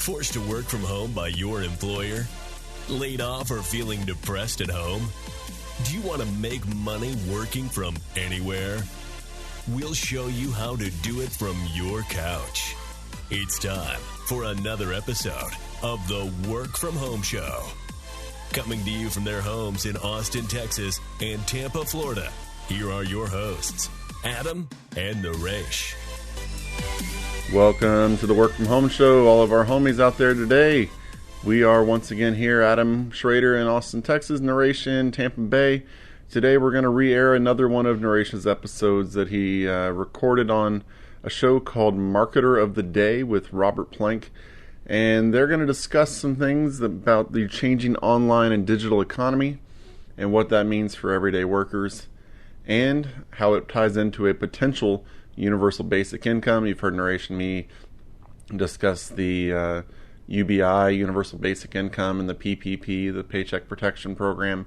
Forced to work from home by your employer? Laid off or feeling depressed at home? Do you want to make money working from anywhere? We'll show you how to do it from your couch. It's time for another episode of the Work From Home Show. Coming to you from their homes in Austin, Texas and Tampa, Florida, here are your hosts, Adam and Naresh. Welcome to the Work From Home Show, all of our homies out there today. We are once again here, Adam Schrader in Austin, Texas, Naresh in Tampa Bay. Today we're going to re-air another one of Naresh's episodes that he recorded on a show called Marketer of the Day with Robert Plank. And they're going to discuss some things about the changing online and digital economy and what that means for everyday workers and how it ties into a potential universal basic income. You've heard Naresh and me discuss the UBI, Universal Basic Income, and the PPP, the Paycheck Protection Program.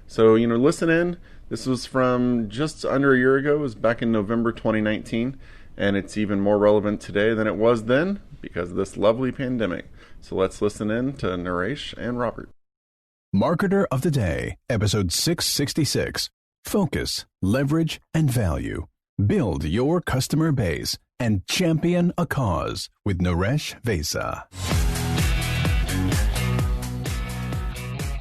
So, listen in. This was from just under a year ago. It was back in November 2019, and it's even more relevant today than it was then because of this lovely pandemic. So let's listen in to Naresh and Robert. Marketer of the Day, episode 666. Focus, leverage, and value. Build your customer base and champion a cause with Naresh Vesa.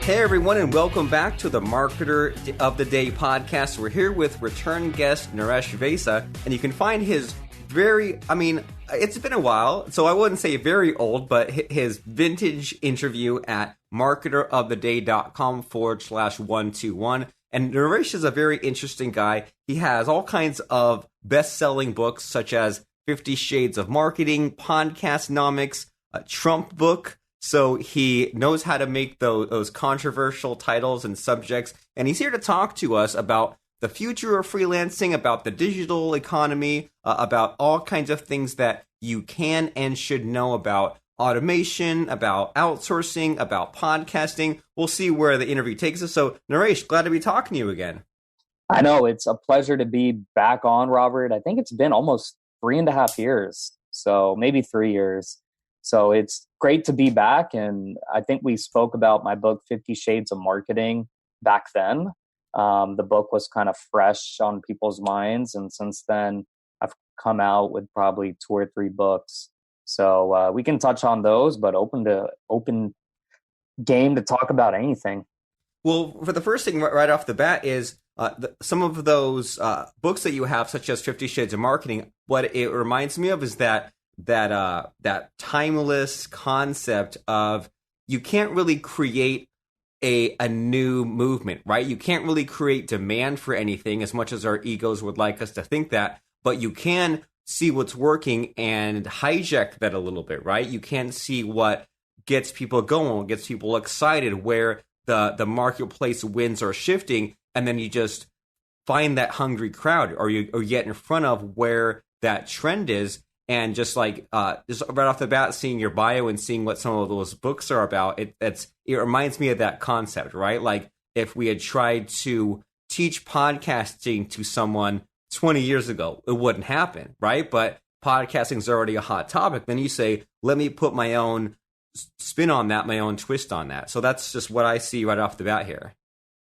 Hey everyone, and welcome back to the Marketer of the Day podcast. We're here with return guest Naresh Vesa, and you can find his it's been a while, so I wouldn't say very old, but his vintage interview at marketeroftheday.com/121. And Naresh is a very interesting guy. He has all kinds of best-selling books, such as 50 Shades of Marketing, Podcastnomics, a Trump book. So he knows how to make those controversial titles and subjects. And he's here to talk to us about the future of freelancing, about the digital economy, about all kinds of things that you can and should know about automation, about outsourcing, about podcasting. We'll see where the interview takes us. So, Naresh, glad to be talking to you again. I know. It's a pleasure to be back on, Robert. I think it's been almost 3.5 years. So maybe 3 years. So it's great to be back. And I think we spoke about my book, 50 Shades of Marketing, back then. The book was kind of fresh on people's minds. And since then, I've come out with probably 2 or 3 books. So we can touch on those, but open game to talk about anything. Well, for the first thing right off the bat is some of those books that you have, such as 50 Shades of Marketing. What it reminds me of is that timeless concept of you can't really create a new movement, right? You can't really create demand for anything as much as our egos would like us to think that, but you can see what's working and hijack that a little bit, right? You can see what gets people going, gets people excited, where the marketplace winds are shifting, and then you just find that hungry crowd, or you get in front of where that trend is, and just right off the bat, seeing your bio and seeing what some of those books are about, it reminds me of that concept, right? Like if we had tried to teach podcasting to someone 20 years ago, it wouldn't happen, right? But podcasting is already a hot topic. Then you say, let me put my own spin on that, my own twist on that. So that's just what I see right off the bat here.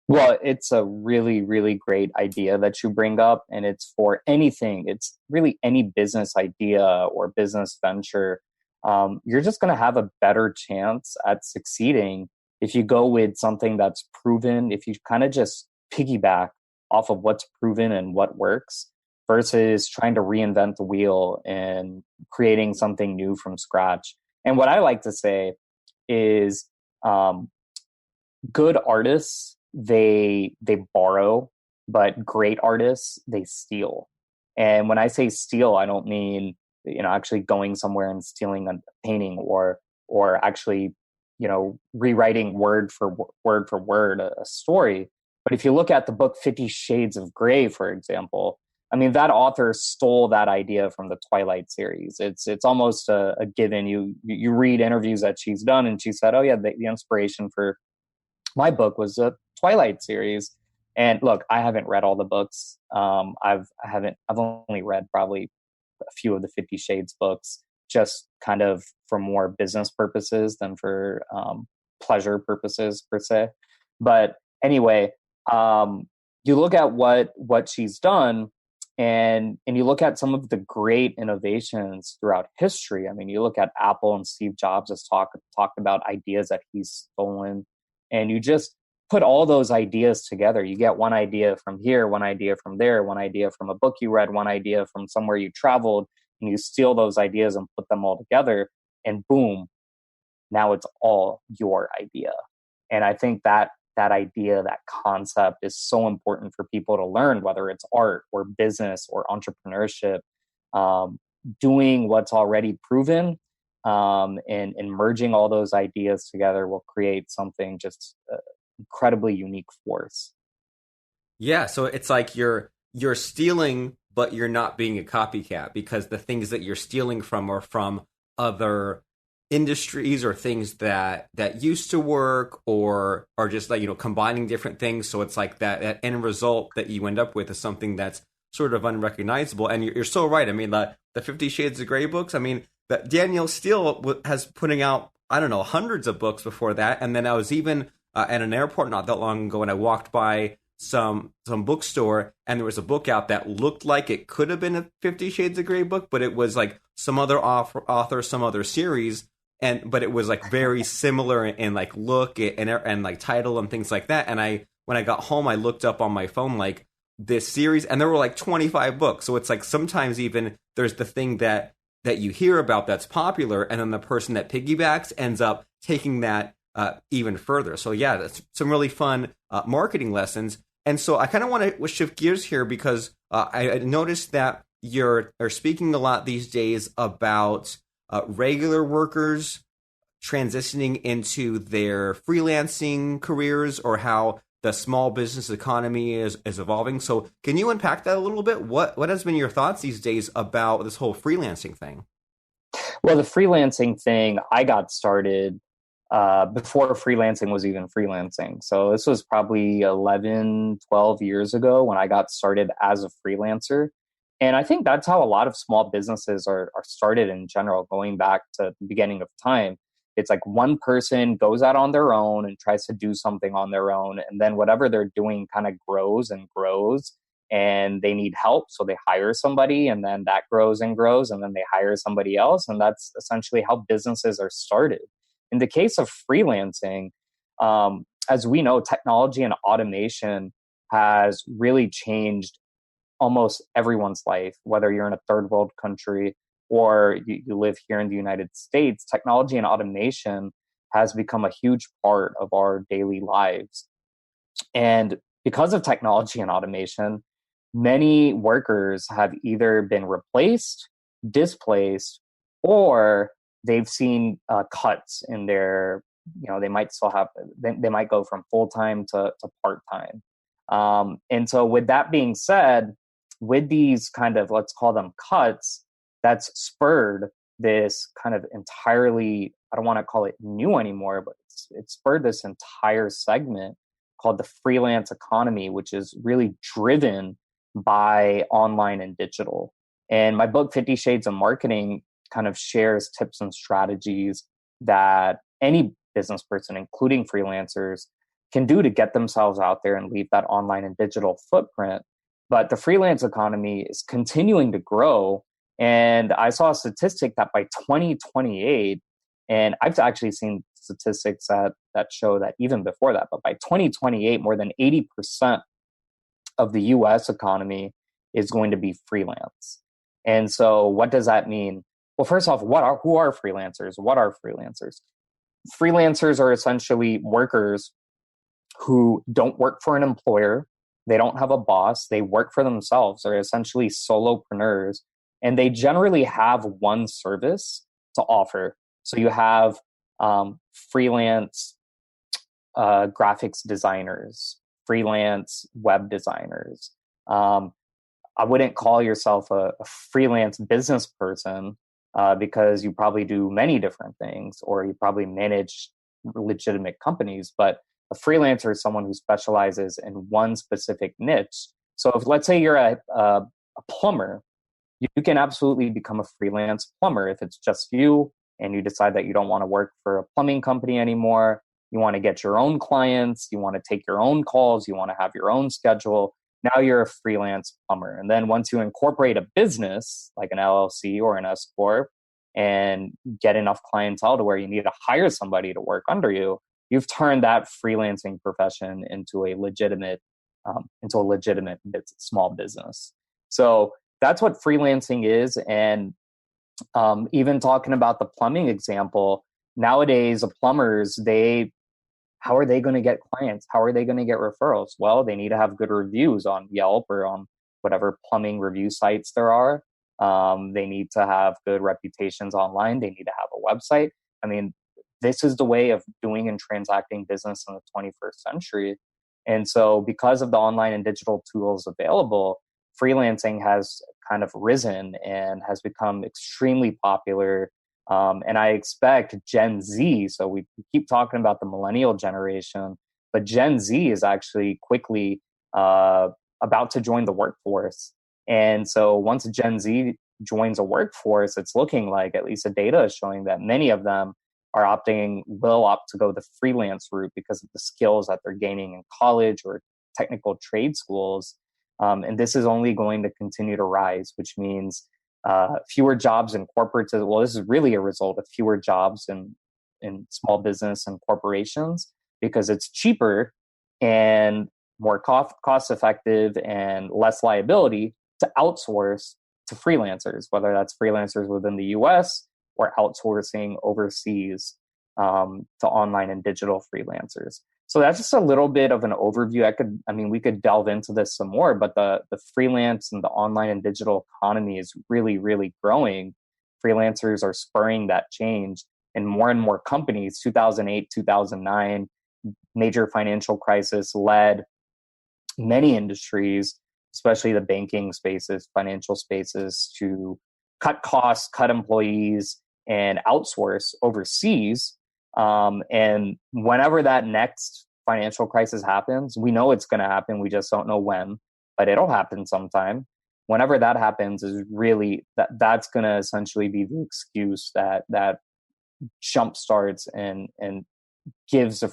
Well, it's a really, really great idea that you bring up, and it's for anything. It's really any business idea or business venture. You're just going to have a better chance at succeeding if you go with something that's proven, if you kind of just piggyback off of what's proven and what works versus trying to reinvent the wheel and creating something new from scratch. And what I like to say is good artists, they borrow, but great artists, they steal. And when I say steal, I don't mean, actually going somewhere and stealing a painting or actually, rewriting word for word a story. But if you look at the book 50 Shades of Grey, for example, I mean, that author stole that idea from the Twilight series. It's almost a given. You read interviews that she's done, and she said, "Oh yeah, the inspiration for my book was the Twilight series." And look, I haven't read all the books. I've only read probably a few of the 50 Shades books. just kind of for more business purposes than for pleasure purposes per se. But anyway, you look at what she's done, and you look at some of the great innovations throughout history. I mean, you look at Apple, and Steve Jobs has talked about ideas that he's stolen, and you just put all those ideas together. You get one idea from here, one idea from there, one idea from a book you read, one idea from somewhere you traveled, and you steal those ideas and put them all together, and boom, now it's all your idea. And I think that idea, that concept is so important for people to learn, whether it's art or business or entrepreneurship. Doing what's already proven, and merging all those ideas together will create something just incredibly unique force. Yeah, so it's like you're stealing, but you're not being a copycat, because the things that you're stealing from are from other industries or things that used to work, or are just like, combining different things. So it's like that end result that you end up with is something that's sort of unrecognizable. And you're so right. I mean, the 50 Shades of Grey books, I mean, that Danielle Steele has putting out, I don't know, hundreds of books before that. And then I was even at an airport not that long ago, and I walked by some bookstore, and there was a book out that looked like it could have been a 50 Shades of Grey book, but it was like some other author, some other series, but it was like very similar in like look and like title and things like that. And when I got home, I looked up on my phone like this series, and there were like 25 books. So it's like sometimes even there's the thing that you hear about that's popular, and then the person that piggybacks ends up taking that even further. So yeah, that's some really fun marketing lessons. And so I kind of want to shift gears here, because I noticed that you're speaking a lot these days about regular workers transitioning into their freelancing careers, or how the small business economy is evolving. So can you unpack that a little bit? What has been your thoughts these days about this whole freelancing thing? Well, the freelancing thing, I got started before freelancing was even freelancing. So this was probably 11, 12 years ago when I got started as a freelancer. And I think that's how a lot of small businesses are started in general, going back to the beginning of time. It's like one person goes out on their own and tries to do something on their own. And then whatever they're doing kind of grows and grows, and they need help. So they hire somebody, and then that grows and grows, and then they hire somebody else. And that's essentially how businesses are started. In the case of freelancing, as we know, technology and automation has really changed almost everyone's life, whether you're in a third world country or you live here in the United States. Technology and automation has become a huge part of our daily lives. And because of technology and automation, many workers have either been replaced, displaced, or they've seen cuts in their, they might still have, they might go from full-time to part-time. And so with that being said, with these kind of, let's call them cuts, that's spurred this kind of entirely, I don't want to call it new anymore, but it's spurred this entire segment called the freelance economy, which is really driven by online and digital. And my book, 50 Shades of Marketing, kind of shares tips and strategies that any business person, including freelancers, can do to get themselves out there and leave that online and digital footprint. But the freelance economy is continuing to grow. And I saw a statistic that by 2028, and I've actually seen statistics that show that even before that, but by 2028, more than 80% of the US economy is going to be freelance. And so what does that mean? Well, first off, who are freelancers? What are freelancers? Freelancers are essentially workers who don't work for an employer. They don't have a boss. They work for themselves. They're essentially solopreneurs. And they generally have one service to offer. So you have freelance graphics designers, freelance web designers. I wouldn't call yourself a freelance business person because you probably do many different things, or you probably manage legitimate companies. But a freelancer is someone who specializes in one specific niche. So if, let's say you're a plumber, you can absolutely become a freelance plumber if it's just you and you decide that you don't want to work for a plumbing company anymore. You want to get your own clients, you want to take your own calls, you want to have your own schedule. Now you're a freelance plumber. And then once you incorporate a business like an LLC or an S Corp and get enough clientele to where you need to hire somebody to work under you, you've turned that freelancing profession into a legitimate small business. So that's what freelancing is. And even talking about the plumbing example, nowadays, the plumbers, how are they going to get clients? How are they going to get referrals? Well, they need to have good reviews on Yelp or on whatever plumbing review sites there are. They need to have good reputations online. They need to have a website. I mean, this is the way of doing and transacting business in the 21st century. And so because of the online and digital tools available, freelancing has kind of risen and has become extremely popular. And I expect Gen Z, so we keep talking about the millennial generation, but Gen Z is actually quickly about to join the workforce. And so once Gen Z joins a workforce, it's looking like, at least the data is showing, that many of them will opt to go the freelance route because of the skills that they're gaining in college or technical trade schools. And this is only going to continue to rise, which means fewer jobs in corporates. Well, this is really a result of fewer jobs in small business and corporations, because it's cheaper and more cost effective and less liability to outsource to freelancers, whether that's freelancers within the US or outsourcing overseas to online and digital freelancers. So that's just a little bit of an overview. We could delve into this some more, but the freelance and the online and digital economy is really, really growing. Freelancers are spurring that change, and more companies, 2008, 2009, major financial crisis led many industries, especially the banking spaces, financial spaces, to cut costs, cut employees, and outsource overseas. And whenever that next financial crisis happens, we know it's going to happen. We just don't know when, but it'll happen sometime. Whenever that happens, is really that's going to essentially be the excuse that jump starts and gives a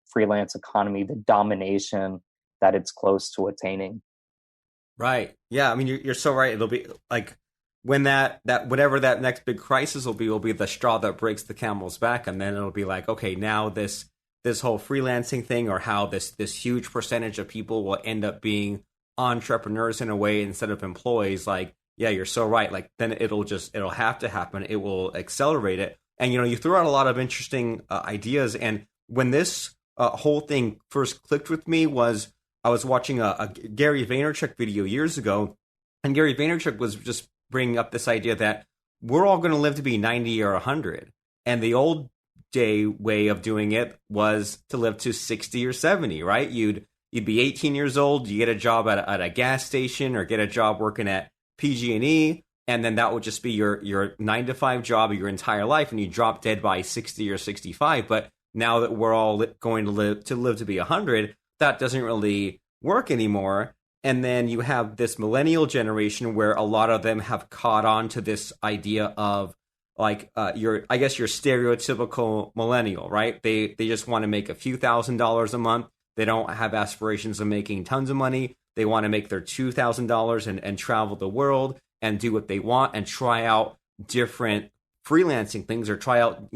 freelance economy the domination that it's close to attaining. Right. Yeah. I mean, you're so right. It'll be like, when that whatever that next big crisis will be the straw that breaks the camel's back, and then it'll be like, okay, now this whole freelancing thing, or how this huge percentage of people will end up being entrepreneurs in a way instead of employees. Like, yeah, you're so right. Like, then it'll have to happen. It will accelerate it. And you threw out a lot of interesting ideas. And when this whole thing first clicked with me was I was watching a Gary Vaynerchuk video years ago, and Gary Vaynerchuk was just bringing up this idea that we're all going to live to be 90 or 100. And the old day way of doing it was to live to 60 or 70, right? You'd be 18 years old, you get a job at a gas station or get a job working at PG&E, and then that would just be your 9-to-5 job your entire life, and you drop dead by 60 or 65. But now that we're all going to live to be 100, that doesn't really work anymore. And then you have this millennial generation where a lot of them have caught on to this idea of like your stereotypical millennial, right? They just want to make a few $1,000s a month. They don't have aspirations of making tons of money. They want to make their $2,000 and travel the world and do what they want and try out different freelancing things, or try out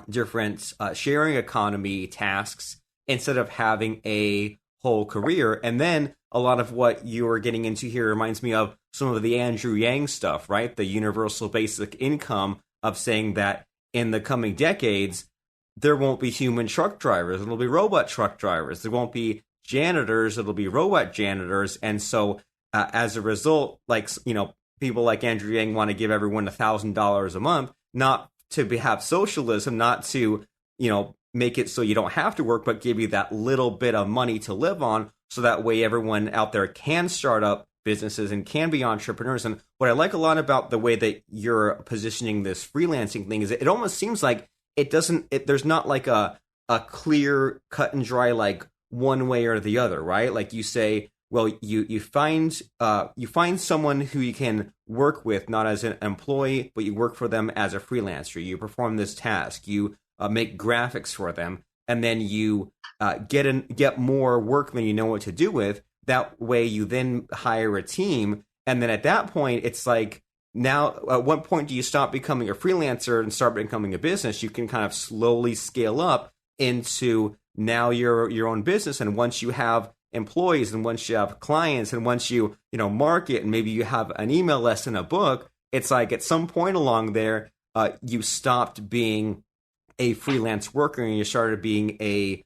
different sharing economy tasks instead of having a whole career. And then a lot of what you are getting into here reminds me of some of the Andrew Yang stuff, right? The universal basic income, of saying that in the coming decades, there won't be human truck drivers. It'll be robot truck drivers. There won't be janitors. It'll be robot janitors. And so as a result, people like Andrew Yang want to give everyone $1,000 a month, not to have socialism, not to, make it so you don't have to work, but give you that little bit of money to live on, so that way everyone out there can start up businesses and can be entrepreneurs. And what I like a lot about the way that you're positioning this freelancing thing is it almost seems like there's not like a clear cut and dry, like one way or the other, right? Like you say, well, you find someone who you can work with, not as an employee, but you work for them as a freelancer. You perform this task, you make graphics for them, and then you get more work than you know what to do with. That way, you then hire a team, and then at that point, it's like, now, at what point do you stop becoming a freelancer and start becoming a business? You can kind of slowly scale up into now your own business, and once you have employees, and once you have clients, and once you market, and maybe you have an email list and a book, it's like at some point along there, you stopped being a freelance worker and you started being a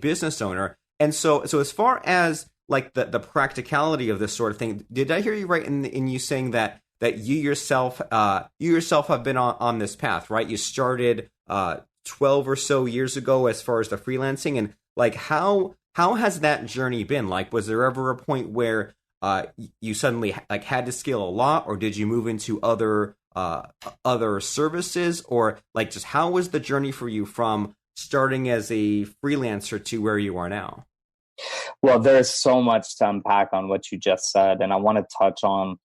business owner. And so as far as like the practicality of this sort of thing, did I hear you right in you saying that you yourself have been on this path, right? You started 12 or so years ago as far as the freelancing, and like how has that journey been? Like, was there ever a point where you suddenly like had to scale a lot, or did you move into other services, or like just how was the journey for you from starting as a freelancer to where you are now? Well, there's so much to unpack on what you just said, and I want to touch on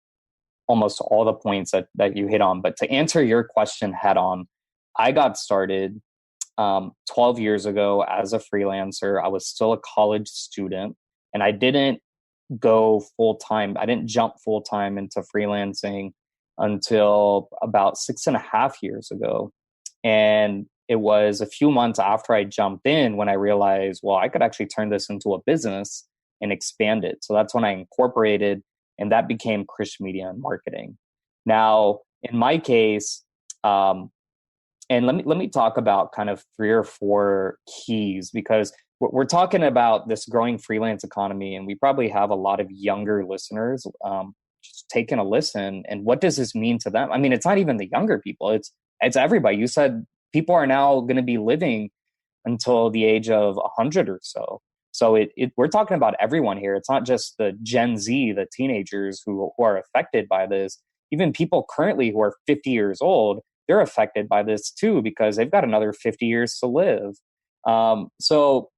almost all the points that you hit on. But to answer your question head on, I got started 12 years ago as a freelancer. I was still a college student, and I didn't go full time. I didn't jump full time into freelancing until about 6.5 years ago. And it was a few months after I jumped in when I realized, well, I could actually turn this into a business and expand it. So that's when I incorporated, and that became Krish Media and Marketing. Now, in my case, and let me talk about kind of 3 or 4 keys, because we're talking about this growing freelance economy, and we probably have a lot of younger listeners just taking a listen. And what does this mean to them? I mean, it's not even the younger people; it's everybody. You said people are now going to be living until the age of 100 or so. So we're talking about everyone here. It's not just the Gen Z, the teenagers who are affected by this. Even people currently who are 50 years old, they're affected by this too, because they've got another 50 years to live. So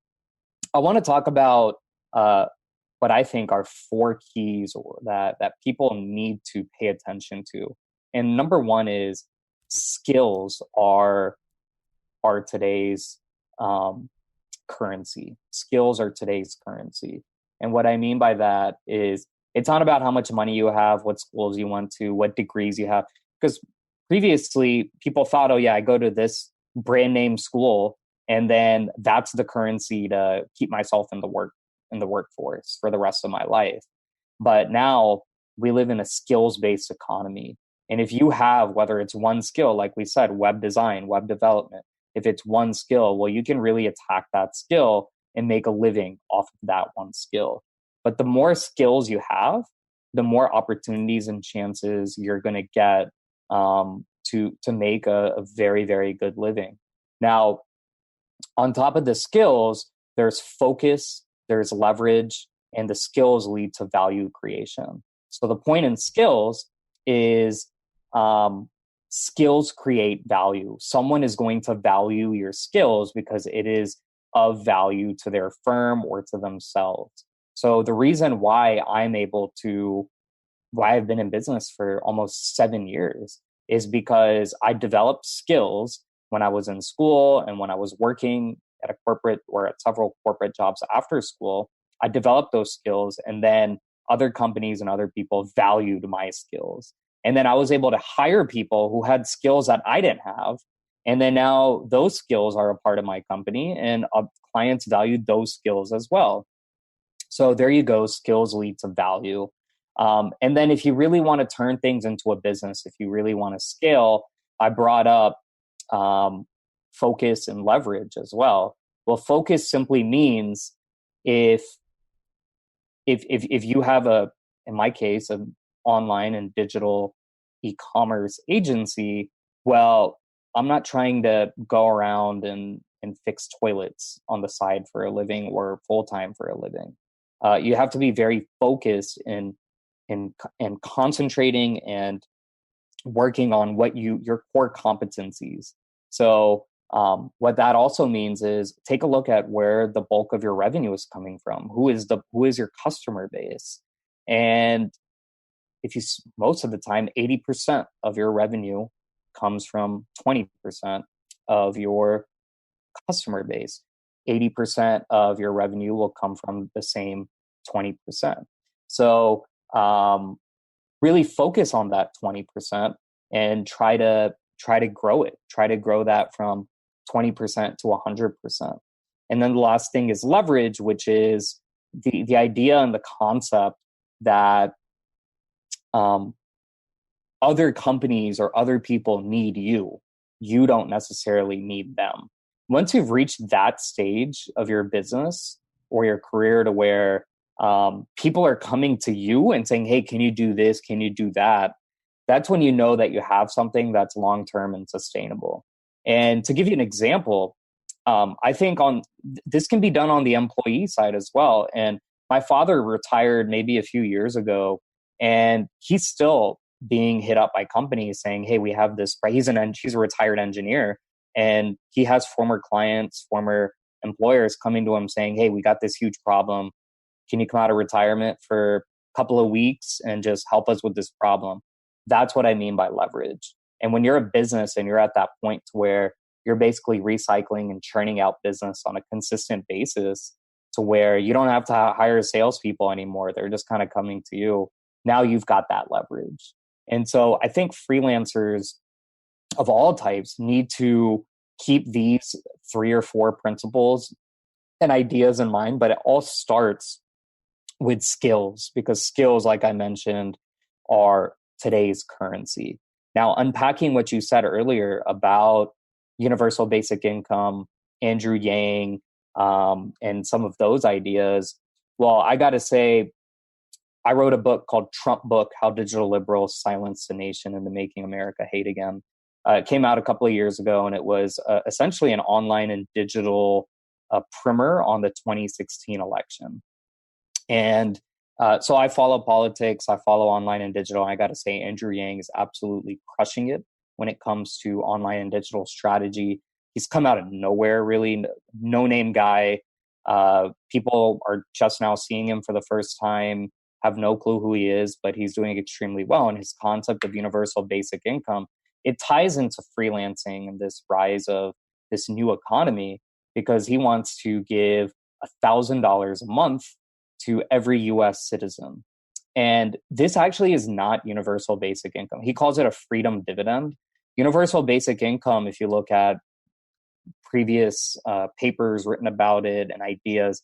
I want to talk about what I think are 4 keys that people need to pay attention to. And number 1 is skills are today's currency. Skills are today's currency. And what I mean by that is it's not about how much money you have, what schools you went to, what degrees you have. Because previously people thought, oh yeah, I go to this brand name school and then that's the currency to keep myself in the workforce for the rest of my life. But now we live in a skills-based economy. And if you have, whether it's one skill, like we said, web design, web development, if it's one skill, well, you can really attack that skill and make a living off of that one skill. But the more skills you have, the more opportunities and chances you're going to get to make a very, very good living. Now, on top of the skills, there's focus, there's leverage, and the skills lead to value creation. So the point in skills is skills create value. Someone is going to value your skills because it is of value to their firm or to themselves. So the reason why I've been in business for almost 7 years is because I developed skills when I was in school and when I was working at a corporate or at several corporate jobs after school. I developed those skills, and then other companies and other people valued my skills. And then I was able to hire people who had skills that I didn't have. And then now those skills are a part of my company, and clients valued those skills as well. So there you go. Skills lead to value. And then if you really want to turn things into a business, if you really want to scale, I brought up focus and leverage as well. Well, focus simply means if you have in my case, an online and digital e-commerce agency, well, I'm not trying to go around and fix toilets on the side for a living or full-time for a living. You have to be very focused in concentrating and working on what your core competencies. So What that also means is take a look at where the bulk of your revenue is coming from. Who is your customer base? And if you, most of the time, 80% of your revenue comes from 20% of your customer base. 80% of your revenue will come from the same 20%. So really focus on that 20% and try to grow it. Try to grow that from 20% to 100%. And then the last thing is leverage, which is the idea and the concept that other companies or other people need you. You don't necessarily need them. Once you've reached that stage of your business or your career to where people are coming to you and saying, hey, can you do this? Can you do that? That's when you know that you have something that's long-term and sustainable. And to give you an example, I think this can be done on the employee side as well. And my father retired maybe a few years ago, and he's still being hit up by companies saying, hey, we have this, he's a retired engineer, and he has former clients, former employers coming to him saying, hey, we got this huge problem. Can you come out of retirement for a couple of weeks and just help us with this problem? That's what I mean by leverage. And when you're a business and you're at that point to where you're basically recycling and churning out business on a consistent basis to where you don't have to hire salespeople anymore, they're just kind of coming to you. Now you've got that leverage. And so I think freelancers of all types need to keep these 3 or 4 principles and ideas in mind, but it all starts with skills, because skills, like I mentioned, are today's currency. Now, unpacking what you said earlier about universal basic income, Andrew Yang, and some of those ideas, well, I got to say, I wrote a book called Trump Book, How Digital Liberals Silenced the Nation into Making America Hate Again. It came out a couple of years ago, and it was essentially an online and digital primer on the 2016 election. And so I follow politics, I follow online and digital. And I got to say, Andrew Yang is absolutely crushing it when it comes to online and digital strategy. He's come out of nowhere, really, no-name guy. People are just now seeing him for the first time, have no clue who he is, but he's doing extremely well. And his concept of universal basic income, it ties into freelancing and this rise of this new economy, because he wants to give $1,000 a month to every US citizen. And this actually is not universal basic income. He calls it a freedom dividend. Universal basic income, if you look at previous papers written about it and ideas,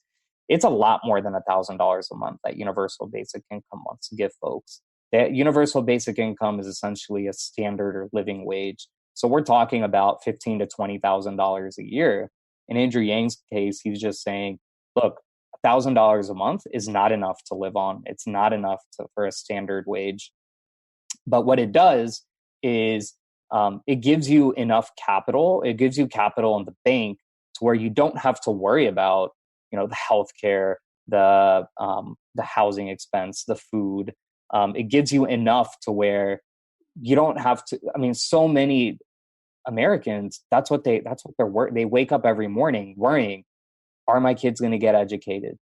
it's a lot more than $1,000 a month that universal basic income wants to give folks. That universal basic income is essentially a standard or living wage. So we're talking about $15,000 to $20,000 a year. In Andrew Yang's case, he's just saying, look, $1,000 a month is not enough to live on. It's not enough for a standard wage. But what it does is it gives you enough capital. It gives you capital in the bank to where you don't have to worry about, the healthcare, the housing expense, the food. It gives you enough to where you don't have to. I mean, so many Americans, that's what they're work. They wake up every morning worrying, are my kids going to get educated?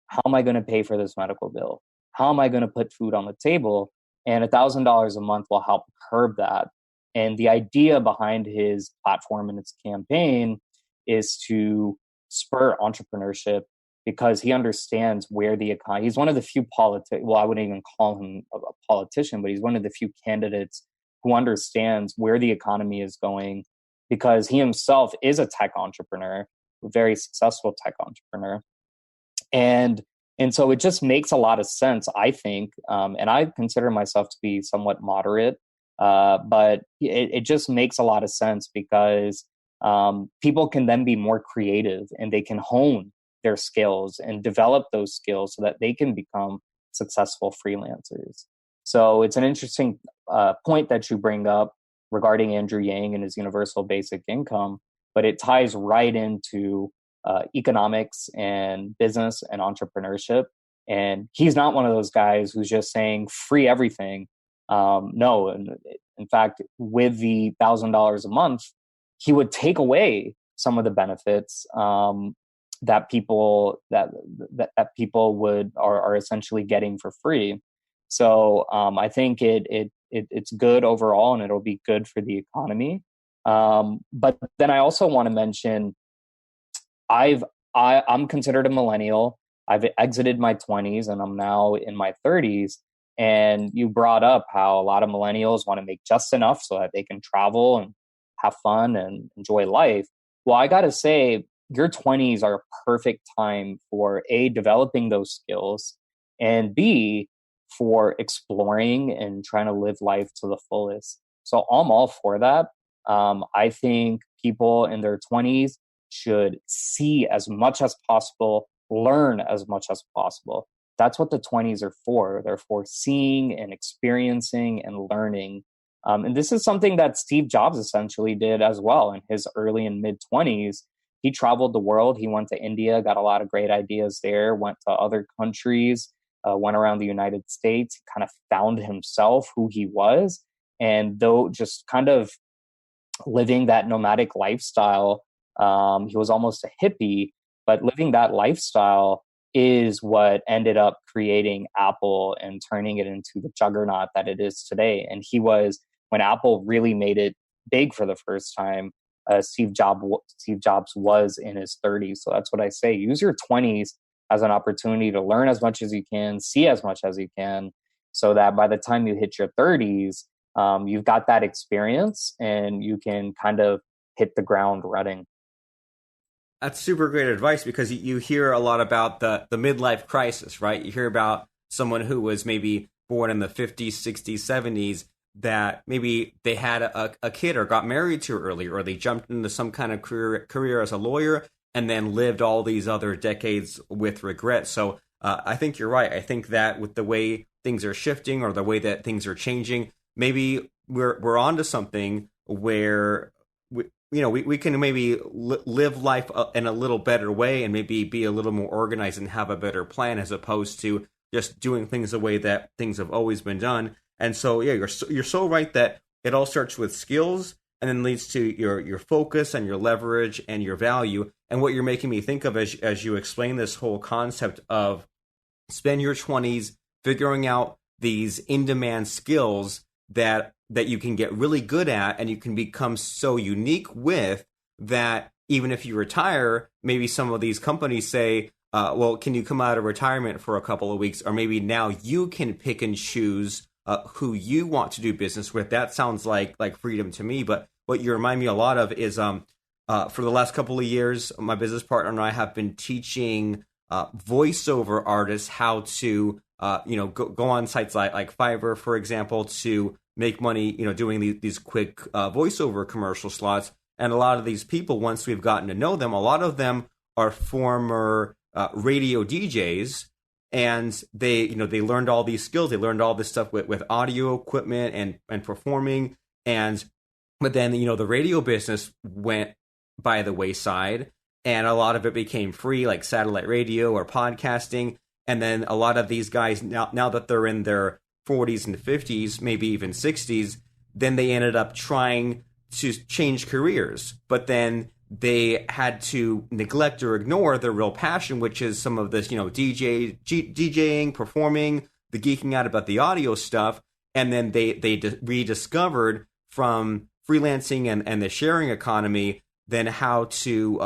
How am I going to pay for this medical bill? How am I going to put food on the table? And $1,000 a month will help curb that. And the idea behind his platform and its campaign is to spur entrepreneurship, because he understands where the economy. He's one of the few I wouldn't even call him a politician, but he's one of the few candidates who understands where the economy is going, because he himself is a tech entrepreneur, a very successful tech entrepreneur. And so it just makes a lot of sense, I think. And I consider myself to be somewhat moderate, but it just makes a lot of sense, because people can then be more creative and they can hone their skills and develop those skills so that they can become successful freelancers. So it's an interesting point that you bring up regarding Andrew Yang and his universal basic income, but it ties right into economics and business and entrepreneurship. And he's not one of those guys who's just saying free everything. No, in fact, with the $1,000 a month, he would take away some of the benefits that people that people are essentially getting for free. So I think it's good overall, and it'll be good for the economy. But then I also want to mention I'm considered a millennial. I've exited my 20s and I'm now in my 30s. And you brought up how a lot of millennials want to make just enough so that they can travel and have fun and enjoy life. Well, I got to say, your 20s are a perfect time for A, developing those skills, and B, for exploring and trying to live life to the fullest. So I'm all for that. I think people in their 20s should see as much as possible, learn as much as possible. That's what the 20s are for. They're for seeing and experiencing and learning. And this is something that Steve Jobs essentially did as well in his early and mid 20s. He traveled the world. He went to India, got a lot of great ideas there, went to other countries, went around the United States, kind of found himself, who he was. And though just kind of living that nomadic lifestyle, he was almost a hippie, but living that lifestyle is what ended up creating Apple and turning it into the juggernaut that it is today. And he was, when Apple really made it big for the first time, Steve Jobs was in his 30s. So that's what I say. Use your 20s as an opportunity to learn as much as you can, see as much as you can, so that by the time you hit your 30s, you've got that experience and you can kind of hit the ground running. That's super great advice, because you hear a lot about the midlife crisis, right? You hear about someone who was maybe born in the 50s, 60s, 70s, that maybe they had a kid or got married too early, or they jumped into some kind of career as a lawyer and then lived all these other decades with regret. So I think you're right. I think that with the way things are shifting or the way that things are changing, maybe we're onto something where we can maybe live life in a little better way and maybe be a little more organized and have a better plan, as opposed to just doing things the way that things have always been done. And so, yeah, you're so right that it all starts with skills and then leads to your focus and your leverage and your value. And what you're making me think of as you explain this whole concept of spend your 20s figuring out these in-demand skills that you can get really good at and you can become so unique with, that even if you retire, maybe some of these companies say, well, can you come out of retirement for a couple of weeks? Or maybe now you can pick and choose who you want to do business with. That sounds like freedom to me. But what you remind me a lot of is for the last couple of years, my business partner and I have been teaching voiceover artists how to go on sites like Fiverr, for example, to make money, doing these quick voiceover commercial slots. And a lot of these people, once we've gotten to know them, a lot of them are former radio DJs, and they learned all these skills. They learned all this stuff with audio equipment and performing. But then, the radio business went by the wayside, and a lot of it became free, like satellite radio or podcasting. And then a lot of these guys, now that they're in their 40s and 50s, maybe even 60s, then they ended up trying to change careers. But then they had to neglect or ignore their real passion, which is some of this, DJing, performing, the geeking out about the audio stuff. And then they rediscovered from freelancing and the sharing economy, then how to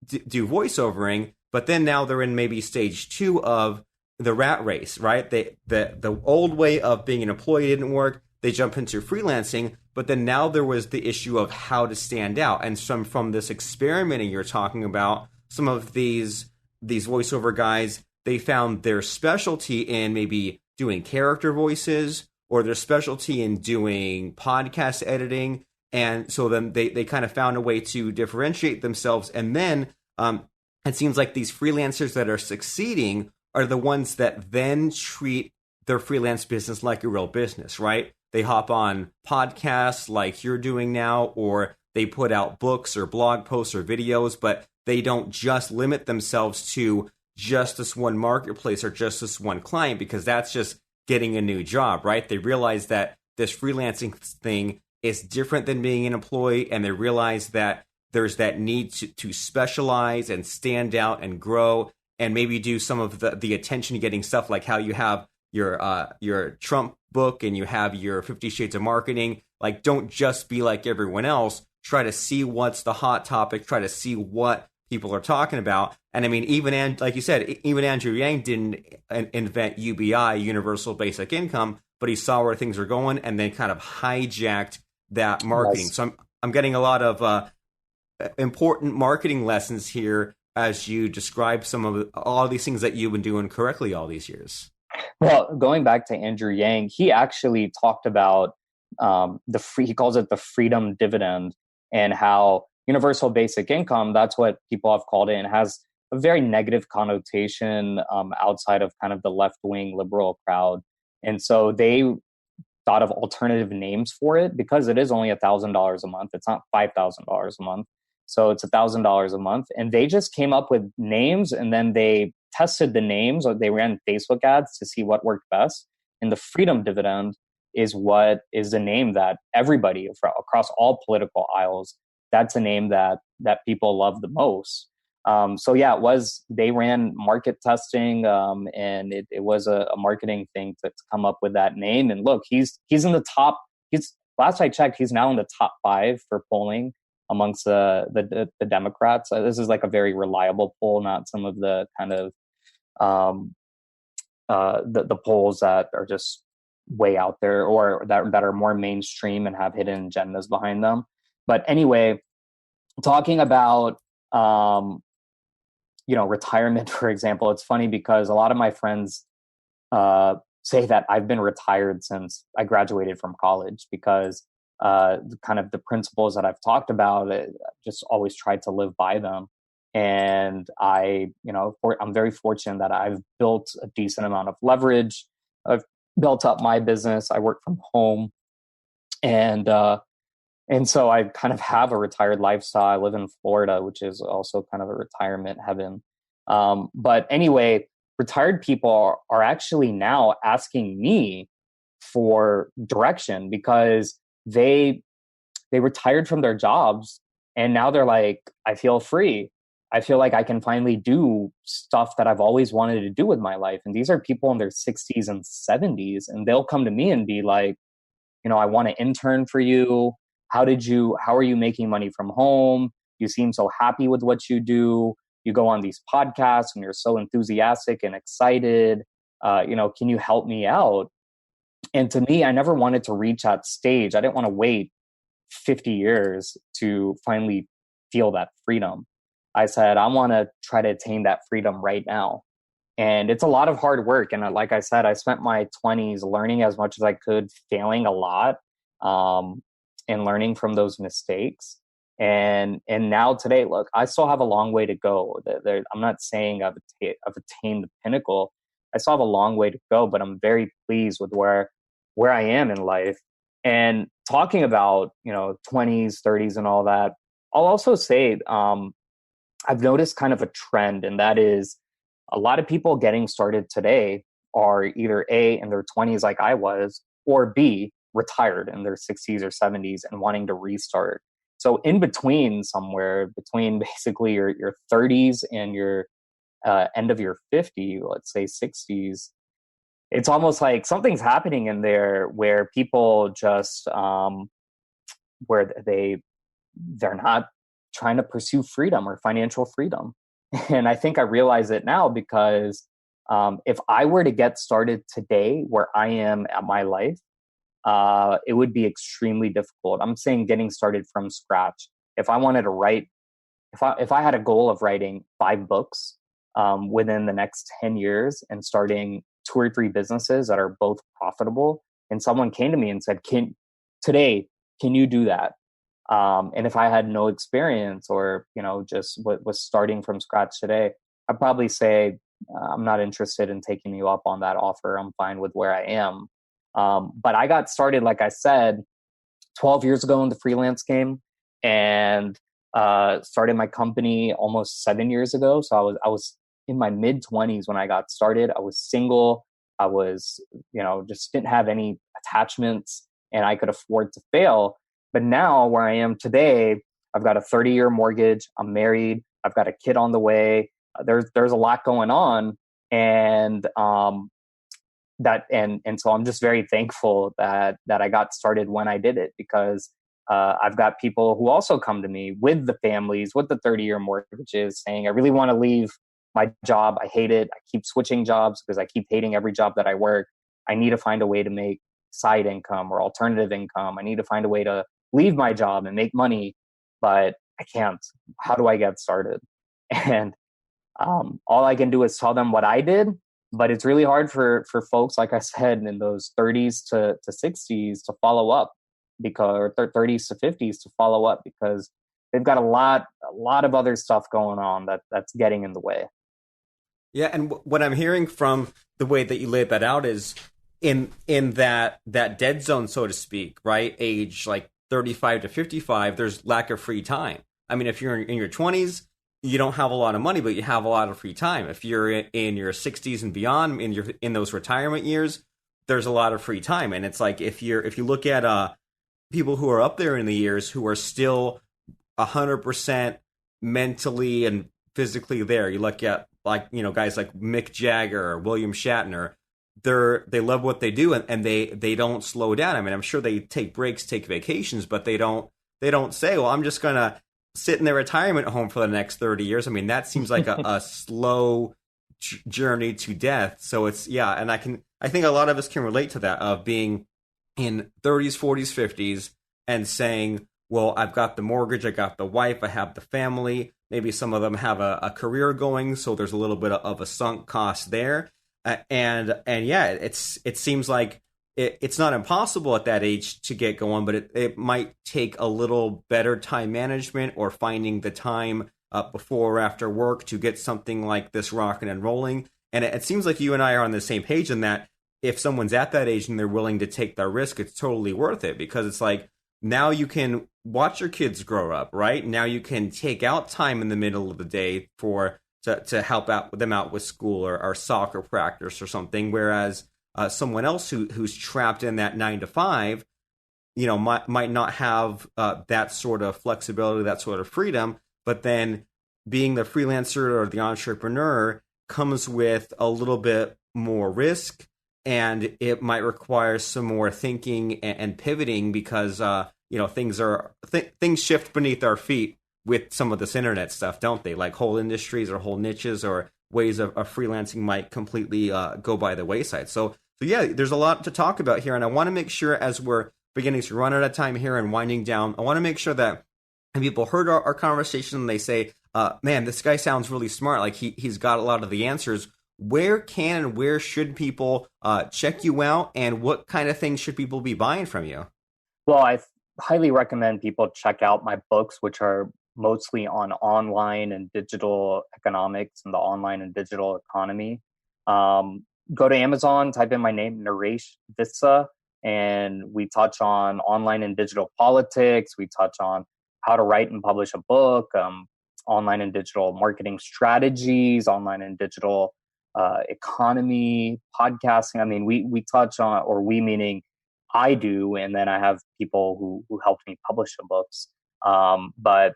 do voiceovering. But then now they're in maybe stage 2 of the rat race, right? The old way of being an employee didn't work. They jump into freelancing, but then now there was the issue of how to stand out. And from this experimenting you're talking about, some of these voiceover guys, they found their specialty in maybe doing character voices, or their specialty in doing podcast editing. And so then they kind of found a way to differentiate themselves. And then it seems like these freelancers that are succeeding are the ones that then treat their freelance business like a real business, right? They hop on podcasts like you're doing now, or they put out books or blog posts or videos, but they don't just limit themselves to just this one marketplace or just this one client, because that's just getting a new job, right? They realize that this freelancing thing is different than being an employee, and they realize that there's that need to specialize and stand out and grow, and maybe do some of the attention-getting stuff, like how you have your Trump book and you have your 50 Shades of Marketing. Like, don't just be like everyone else. Try to see what's the hot topic. Try to see what people are talking about. And I mean, like you said, even Andrew Yang didn't invent UBI, Universal Basic Income, but he saw where things were going and then kind of hijacked that marketing. Yes. So I'm getting a lot of important marketing lessons here as you describe some of all these things that you've been doing correctly all these years. Well, going back to Andrew Yang, he actually talked about he calls it the freedom dividend, and how universal basic income, that's what people have called it, and has a very negative connotation outside of kind of the left-wing liberal crowd. And so they thought of alternative names for it, because it is only $1,000 a month. It's not $5,000 a month. So it's $1,000 a month. And they just came up with names, and then they tested the names, or they ran Facebook ads to see what worked best. And the freedom dividend is the name that everybody across all political aisles, that's a name that people love the most. So yeah, they ran market testing, and it was a marketing thing to come up with that name. And look, he's in the top. Last I checked, he's now in the top 5 for polling amongst the Democrats. This is like a very reliable poll, not some of the kind of the polls that are just way out there, or that are more mainstream and have hidden agendas behind them. But anyway, talking about retirement, for example, it's funny because a lot of my friends say that I've been retired since I graduated from college, because kind of the principles that I've talked about, just always tried to live by them. And I'm very fortunate that I've built a decent amount of leverage. I've built up my business. I work from home, and so I kind of have a retired lifestyle. I live in Florida, which is also kind of a retirement heaven. But anyway, retired people are actually now asking me for direction, because they retired from their jobs, and now they're like, I feel free. I feel like I can finally do stuff that I've always wanted to do with my life. And these are people in their 60s and 70s, and they'll come to me and be like, I want to intern for you. How are you making money from home? You seem so happy with what you do. You go on these podcasts and you're so enthusiastic and excited. Can you help me out? And to me, I never wanted to reach that stage. I didn't want to wait 50 years to finally feel that freedom. I said, I want to try to attain that freedom right now. And it's a lot of hard work. And like I said, I spent my 20s learning as much as I could, failing a lot, and learning from those mistakes. And now today, look, I still have a long way to go. I'm not saying I've attained the pinnacle. I still have a long way to go, but I'm very pleased with where I am in life. And talking about, 20s, 30s and all that, I'll also say, I've noticed kind of a trend, and that is a lot of people getting started today are either A, in their 20s like I was, or B, retired in their 60s or 70s and wanting to restart. So in between, somewhere between basically your 30s and your end of your 50, let's say 60s, it's almost like something's happening in there where people just where they're not trying to pursue freedom or financial freedom. And I think I realize it now, because if I were to get started today where I am at my life, it would be extremely difficult. I'm saying getting started from scratch. If I wanted to write, if I had a goal of writing 5 books within the next 10 years and starting 2 or 3 businesses that are both profitable, and someone came to me and said, can you do that? And if I had no experience, or, just was starting from scratch today, I'd probably say, I'm not interested in taking you up on that offer. I'm fine with where I am. But I got started, like I said, 12 years ago in the freelance game, and started my company almost 7 years ago. So I was in my mid 20s when I got started. I was single. I was, just didn't have any attachments, and I could afford to fail. But now where I am today, I've got a 30-year mortgage. I'm married. I've got a kid on the way. There's a lot going on, and so I'm just very thankful that I got started when I did it, because I've got people who also come to me with the families, with the 30-year mortgages, saying, I really want to leave my job. I hate it. I keep switching jobs because I keep hating every job that I work. I need to find a way to make side income or alternative income. I need to find a way to leave my job and make money, but I can't. How do I get started? And all I can do is tell them what I did, but it's really hard for folks, like I said, in those 30s to 60s to follow up, or 30s to 50s to follow up, because they've got a lot of other stuff going on that's getting in the way. Yeah, and what I'm hearing from the way that you laid that out is in that dead zone, so to speak, right? Age like 35 to 55, there's lack of free time. I mean, if you're in your 20s, you don't have a lot of money, but you have a lot of free time. If you're in your 60s and beyond, in those retirement years, there's a lot of free time. And it's like if you look at people who are up there in the years who are still 100% mentally and physically there, you look at guys like Mick Jagger or William Shatner. They love what they do, and they don't slow down. I mean, I'm sure they take breaks, take vacations, but they don't say, well, I'm just gonna sit in their retirement home for the next 30 years. I mean, that seems like a slow journey to death. So and I think a lot of us can relate to that, of being in 30s, 40s, 50s and saying, well, I've got the mortgage, I got the wife, I have the family. Maybe some of them have a career going, so there's a little bit of a sunk cost there. And it seems like it's not impossible at that age to get going, but it might take a little better time management or finding the time before or after work to get something like this rocking and rolling. And it seems like you and I are on the same page in that if someone's at that age and they're willing to take that risk, it's totally worth it, because it's like now you can watch your kids grow up, right? Now you can take out time in the middle of the day to help them out with school or soccer practice or something, whereas someone else who's trapped in that 9 to 5, might not have that sort of flexibility, that sort of freedom. But then being the freelancer or the entrepreneur comes with a little bit more risk, and it might require some more thinking and pivoting, because things shift beneath our feet with some of this internet stuff, don't they? Like whole industries or whole niches or ways of freelancing might completely go by the wayside. So yeah, there's a lot to talk about here, and I want to make sure, as we're beginning to run out of time here and winding down, I want to make sure that people heard our conversation and they say, man, this guy sounds really smart. Like he's got a lot of the answers. Where can and where should people check you out, and what kind of things should people be buying from you? Well, I highly recommend people check out my books, which are mostly on online and digital economics and the online and digital economy. Go to Amazon, type in my name, Naresh Vissa, and we touch on online and digital politics. We touch on how to write and publish a book, online and digital marketing strategies, online and digital economy, podcasting. I mean, we touch on, or we meaning I do, and then I have people who helped me publish the books. But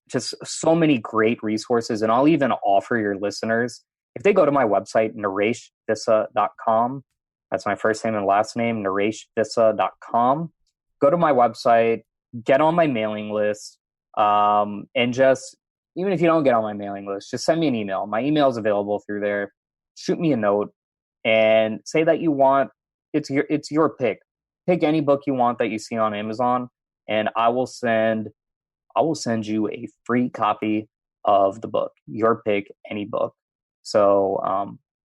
just so many great resources. And I'll even offer your listeners, if they go to my website, nareshvissa.com, that's my first name and last name, nareshvissa.com, go to my website, get on my mailing list, and just, even if you don't get on my mailing list, just send me an email. My email is available through there. Shoot me a note and say that you want, it's your pick. Pick any book you want that you see on Amazon, and I will send you a free copy of the book. Your pick, any book. So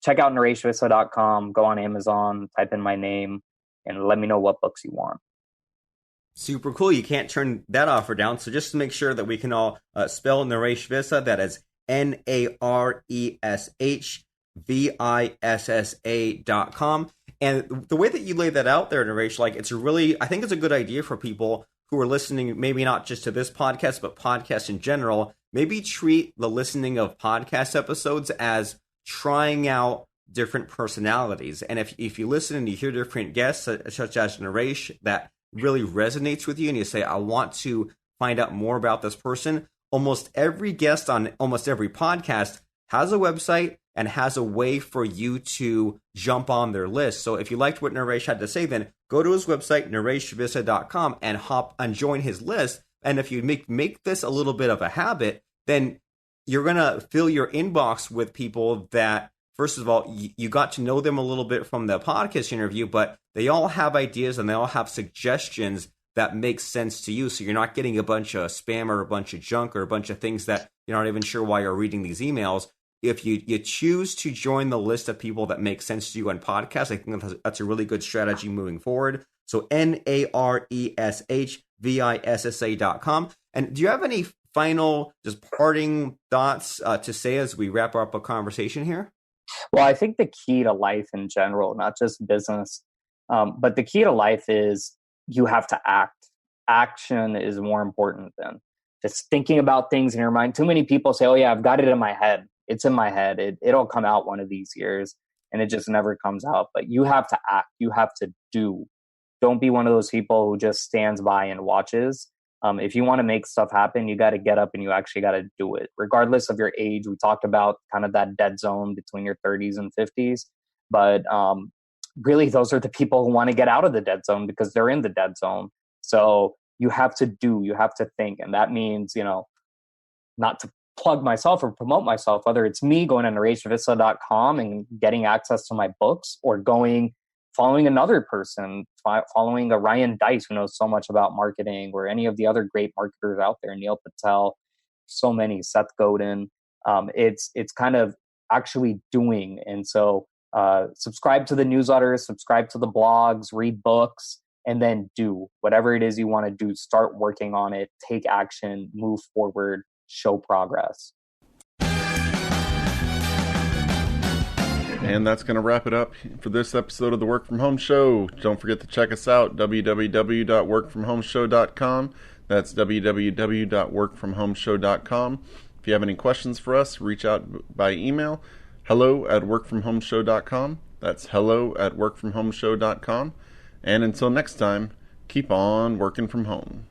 check out nareshvissa.com, go on Amazon, type in my name, and let me know what books you want. Super cool. You can't turn that offer down. So just to make sure that we can all spell Naresh Vissa, that is NARESHVISSA.com. And the way that you lay that out there, Naresh, like I think it's a good idea for people who are listening, maybe not just to this podcast, but podcasts in general. Maybe treat the listening of podcast episodes as trying out different personalities. And if you listen and you hear different guests, such as Naresh, that really resonates with you and you say, I want to find out more about this person, almost every guest on almost every podcast has a website and has a way for you to jump on their list. So if you liked what Naresh had to say, then go to his website, nareshvisa.com, and hop and join his list. And if you make this a little bit of a habit, then you're going to fill your inbox with people that, first of all, you got to know them a little bit from the podcast interview, but they all have ideas and they all have suggestions that make sense to you. So you're not getting a bunch of spam or a bunch of junk or a bunch of things that you're not even sure why you're reading these emails. If you choose to join the list of people that make sense to you on podcasts, I think that's a really good strategy moving forward. So NARESHVISSA.com. And do you have any final just parting thoughts to say as we wrap up a conversation here? Well, I think the key to life in general, not just business, but the key to life is you have to act. Action is more important than just thinking about things in your mind. Too many people say, oh yeah, I've got it in my head. It's in my head. It'll come out one of these years, and it just never comes out. But you have to act. You have to do. Don't be one of those people who just stands by and watches. If you want to make stuff happen, you got to get up and you actually got to do it. Regardless of your age, we talked about kind of that dead zone between your 30s and 50s. But really, those are the people who want to get out of the dead zone because they're in the dead zone. So you have to do, you have to think. And that means, not to plug myself or promote myself, whether it's me going to nareshvisa.com and getting access to my books, or following another person, following a Ryan Dice who knows so much about marketing, or any of the other great marketers out there, Neil Patel, so many, Seth Godin. It's kind of actually doing. And so subscribe to the newsletters, subscribe to the blogs, read books, and then do whatever it is you want to do. Start working on it, take action, move forward, show progress. And that's going to wrap it up for this episode of the Work From Home Show. Don't forget to check us out, www.workfromhomeshow.com. That's www.workfromhomeshow.com. If you have any questions for us, reach out by email, hello@workfromhomeshow.com. That's hello@workfromhomeshow.com. And until next time, keep on working from home.